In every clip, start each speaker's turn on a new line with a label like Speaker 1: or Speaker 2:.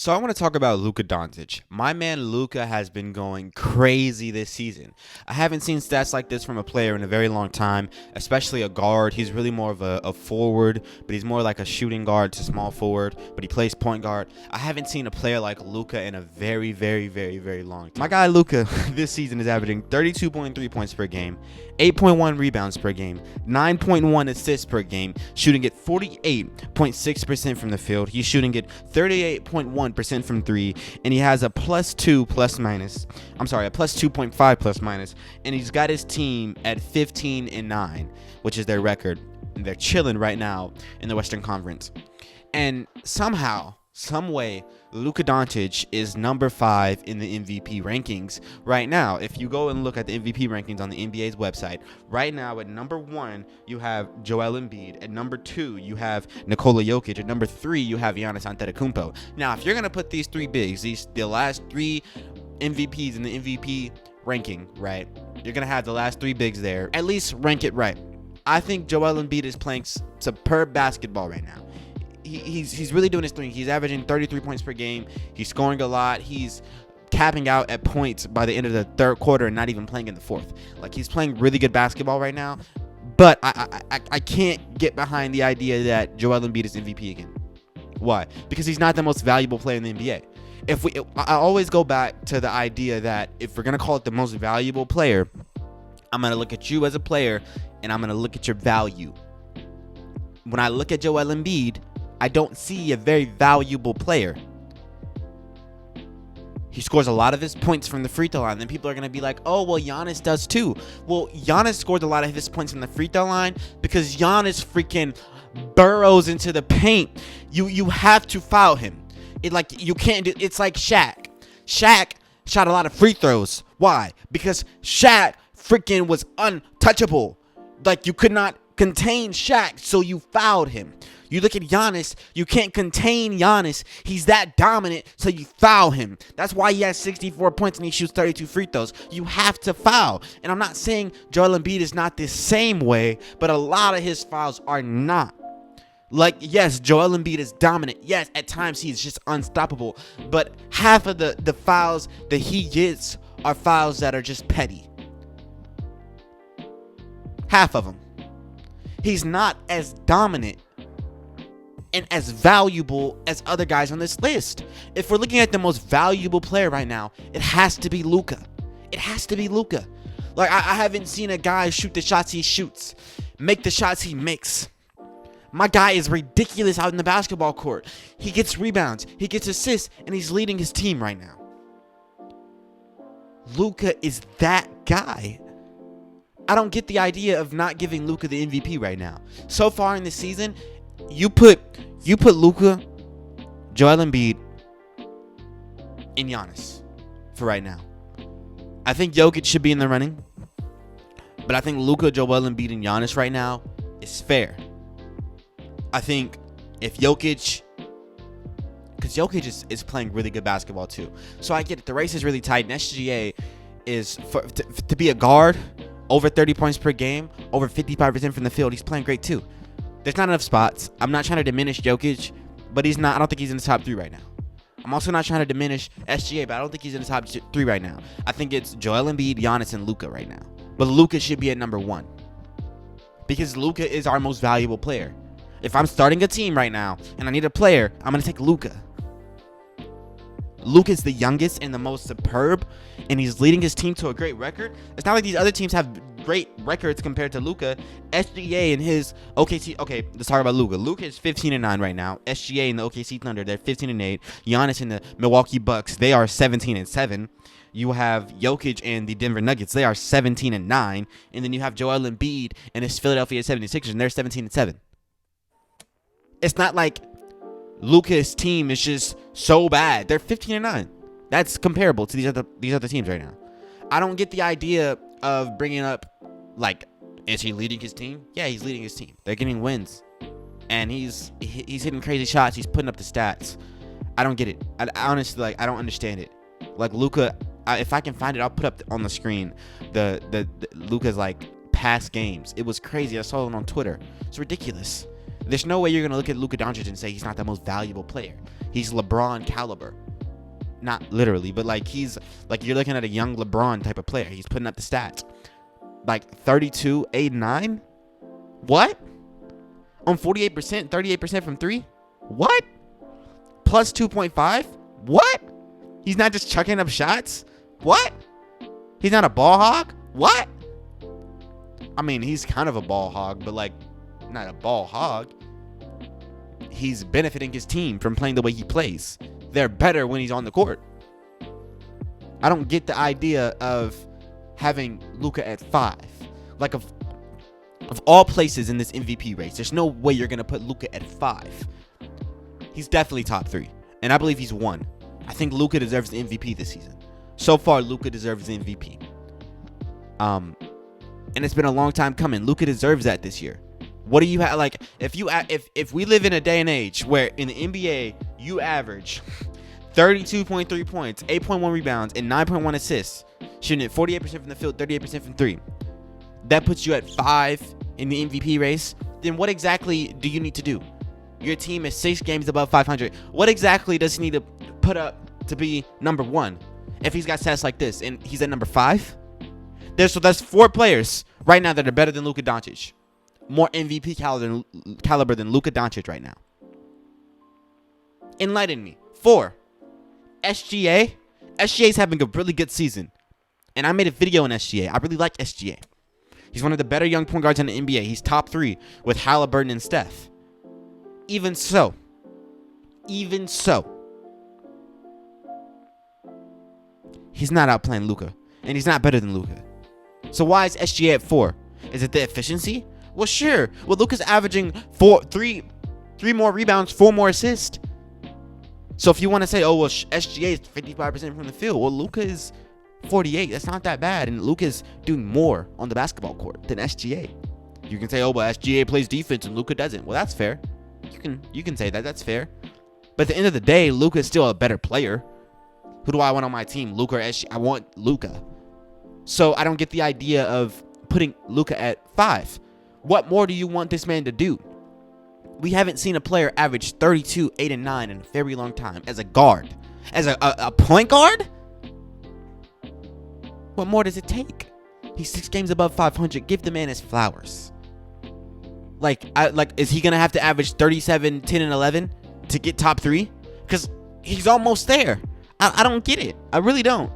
Speaker 1: So I want to talk about Luka Doncic. My man Luka has been going crazy this season. I haven't seen stats like this from a player in a very long time, especially a guard. He's really more of a forward, but he's more like a shooting guard to small forward, but he plays point guard. I haven't seen a player like Luka in a very, very, very, very long time. My guy Luka this season is averaging 32.3 points per game, 8.1 rebounds per game, 9.1 assists per game, shooting at 48.6% from the field. He's shooting at 38.1% from three, and he has a plus 2.5 plus minus, and he's got his team at 15-9, which is their record. And they're chilling right now in the Western Conference. And somehow, some way, Luka Doncic is number 5 in the MVP rankings right now. If you go and look at the MVP rankings on the NBA's website, right now at number 1, you have Joel Embiid. At number 2, you have Nikola Jokic. At number 3, you have Giannis Antetokounmpo. Now, if you're going to put these three bigs, the last 3 MVPs in the MVP ranking, right, you're going to have the last 3 bigs there. At least rank it right. I think Joel Embiid is playing superb basketball right now. He's really doing his thing. He's averaging 33 points per game. He's scoring a lot. He's capping out at points by the end of the third quarter and not even playing in the fourth. Like, he's playing really good basketball right now. But I can't get behind the idea that Joel Embiid is MVP again. Why? Because he's not the most valuable player in the NBA. I always go back to the idea that if we're gonna call it the most valuable player, I'm gonna look at you as a player and I'm gonna look at your value. When I look at Joel Embiid, I don't see a very valuable player. He scores a lot of his points from the free throw line. Then people are going to be like, oh, well, Giannis does too. Well, Giannis scored a lot of his points from the free throw line because Giannis freaking burrows into the paint. You have to foul him. You can't do. It's like Shaq. Shaq shot a lot of free throws. Why? Because Shaq freaking was untouchable. Like, you could not contain Shaq, so you fouled him. You look at Giannis, you can't contain Giannis. He's that dominant, so you foul him. That's why he has 64 points and he shoots 32 free throws. You have to foul. And I'm not saying Joel Embiid is not the same way, but a lot of his fouls are not. Like, yes, Joel Embiid is dominant. Yes, at times he's just unstoppable. But half of the fouls that he gets are fouls that are just petty. Half of them. He's not as dominant and as valuable as other guys on this list. If we're looking at the most valuable player right now, it has to be Luka. It has to be Luka. Like, I haven't seen a guy shoot the shots he shoots, make the shots he makes. My guy is ridiculous out in the basketball court. He gets rebounds, he gets assists, and he's leading his team right now. Luka is that guy. I don't get the idea of not giving Luka the MVP right now. So far in the season, you put Luka, Joel Embiid, and Giannis for right now. I think Jokic should be in the running, but I think Luka, Joel Embiid, and Giannis right now is fair. I think if Jokic, because Jokic is playing really good basketball too, so I get it. The race is really tight, and SGA is to be a guard. Over 30 points per game, over 55% from the field. He's playing great too. There's not enough spots. I'm not trying to diminish Jokic, but he's not. I don't think he's in the top 3 right now. I'm also not trying to diminish SGA, but I don't think he's in the top 3 right now. I think it's Joel Embiid, Giannis, and Luka right now. But Luka should be at number 1 because Luka is our most valuable player. If I'm starting a team right now and I need a player, I'm gonna take Luka. Luka is the youngest and the most superb, and he's leading his team to a great record. It's not like these other teams have great records compared to Luka. SGA and his OKC. Okay, let's talk about Luka. Luka is 15-9 right now. SGA and the OKC Thunder, they're 15-8. Giannis and the Milwaukee Bucks, they are 17-7. You have Jokic and the Denver Nuggets, they are 17-9. And then you have Joel Embiid and his Philadelphia 76ers, and they're 17-7. It's not like Luka's team is just so bad. They're 15-9. That's comparable to these other teams right now. I don't get the idea of bringing up, like, is he leading his team? Yeah, he's leading his team. They're getting wins, and he's hitting crazy shots. He's putting up the stats. I don't get it. I honestly, I don't understand it. Like, Luka, if I can find it, I'll put up on the screen the Luka's past games. It was crazy. I saw it on Twitter. It's ridiculous. There's no way you're going to look at Luka Doncic and say he's not the most valuable player. He's LeBron caliber. Not literally, but like he's like you're looking at a young LeBron type of player. He's putting up the stats. Like 32, 8, 9? What? On 48%, 38% from 3? What? Plus 2.5? What? He's not just chucking up shots? What? He's not a ball hog? What? I mean, he's kind of a ball hog, but like not a ball hog. He's benefiting his team from playing the way he plays. They're better when he's on the court. I don't get the idea of having Luka at 5. Like of all places in this MVP race, there's no way you're going to put Luka at 5. He's definitely top 3. And I believe he's 1. I think Luka deserves the MVP this season. So far, Luka deserves the MVP. And it's been a long time coming. Luka deserves that this year. What do you have? Like, if we live in a day and age where in the NBA you average 32.3 points, 8.1 rebounds, and 9.1 assists, shooting at 48% from the field, 38% from 3, that puts you at 5 in the MVP race. Then what exactly do you need to do? Your team is 6 games above 500. What exactly does he need to put up to be number 1? If he's got stats like this and he's at number 5, that's 4 players right now that are better than Luka Doncic. More MVP caliber than Luka Doncic right now. Enlighten me. 4. SGA. SGA's having a really good season. And I made a video on SGA. I really like SGA. He's one of the better young point guards in the NBA. He's top 3 with Halliburton and Steph. Even so, he's not outplaying Luka. And he's not better than Luka. So why is SGA at 4? Is it the efficiency? Well, sure. Well, Luka's averaging 3 more rebounds, 4 more assists. So if you want to say, oh, well, SGA is 55% from the field. Well, Luka is 48. That's not that bad. And Luka's doing more on the basketball court than SGA. You can say, oh, well, SGA plays defense and Luka doesn't. Well, that's fair. You can say that. That's fair. But at the end of the day, Luka is still a better player. Who do I want on my team? Luka or SGA? I want Luka. So I don't get the idea of putting Luka at 5. What more do you want this man to do? We haven't seen a player average 32, 8, and 9 in a very long time as a guard. As a point guard? What more does it take? He's 6 games above 500. Give the man his flowers. Is he going to have to average 37, 10, and 11 to get top 3? Because he's almost there. I don't get it. I really don't.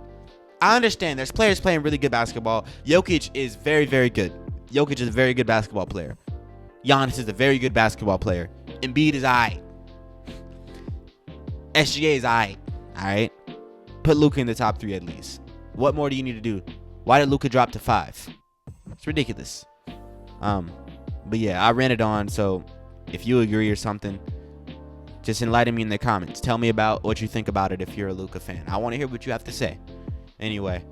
Speaker 1: I understand there's players playing really good basketball. Jokic is very, very good. Jokic is a very good basketball player. Giannis is a very good basketball player. Embiid is aight. SGA is aight. Alright? Put Luka in the top 3 at least. What more do you need to do? Why did Luka drop to 5? It's ridiculous. But yeah, I ranted on, so if you agree or something, just enlighten me in the comments. Tell me about what you think about it if you're a Luka fan. I want to hear what you have to say. Anyway,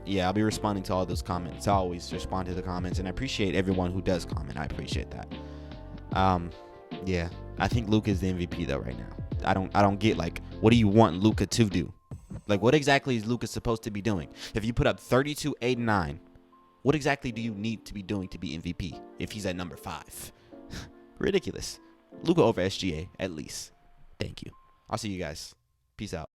Speaker 1: yeah, I'll be responding to all those comments. I always respond to the comments, and I appreciate everyone who does comment. I appreciate that. Yeah, I think Luka is the MVP though right now. I don't get, like, what do you want Luka to do? Like, what exactly is Luka supposed to be doing? If you put up 32, 8, and 9, what exactly do you need to be doing to be MVP if he's at number 5? Ridiculous. Luka over SGA at least. Thank you. I'll see you guys. Peace out.